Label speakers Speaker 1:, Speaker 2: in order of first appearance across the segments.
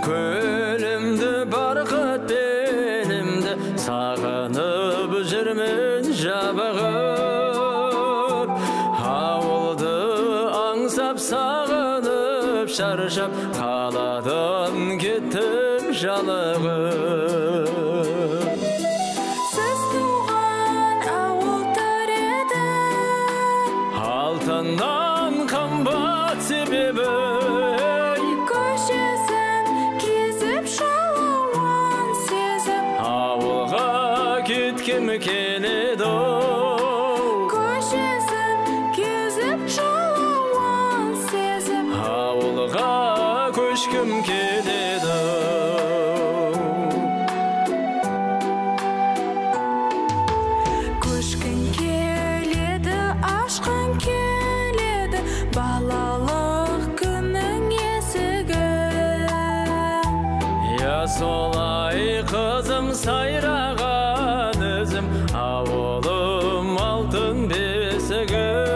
Speaker 1: Kölümdü barqat benimdi, sağınıp жүрмін жабығып. Ауылды аңсап сағынып, шаршап қаладан кеттім жалығып.
Speaker 2: Сіз туған ауыл төреді,
Speaker 1: Алтыннан қымбат себебі,
Speaker 2: көшесін кезіп жалауын сезіп,
Speaker 1: ауылға кеткім келеді.
Speaker 2: көшесін кезіп жалауын сезіп,
Speaker 1: Ауылға көшкім келеді.
Speaker 2: көшкін келеді, ашқын келеді, балалық күннің есігі.
Speaker 1: Я солай қызым сайраған ізім, ауылым алтын бесігім.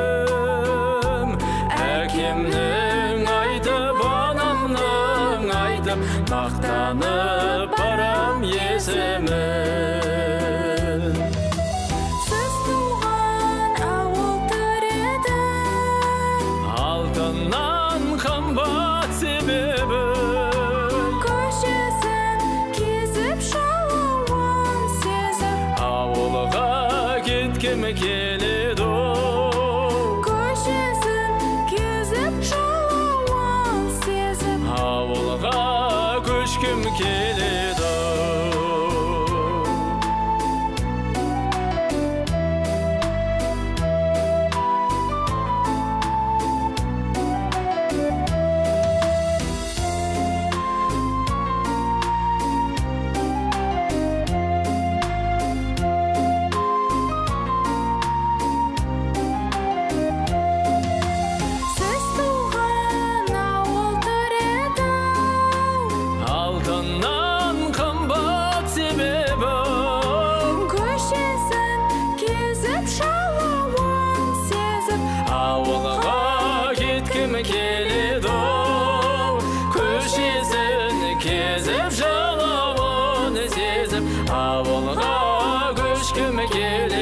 Speaker 1: Әкемнің айтып, анамның айтып, мақтанып барам есімін.
Speaker 2: Сіз туған ауыл төреді,
Speaker 1: Алтыннан қымбат себебі,
Speaker 2: көшесін кезіп жалауын сезіп,
Speaker 1: ауылға кеткім келеді.
Speaker 2: көшесін кезіп жалауын сезіп,
Speaker 1: Ауылға көшкім келеді.
Speaker 2: сіз туған ауыл төреді,
Speaker 1: Алтыннан қымбат себебі,
Speaker 2: көшесін кезіп жалауын сезіп,
Speaker 1: ауылға кеткім келеді. Көшесін кезіп жалауын сезіп, ауылға көшкім келеді.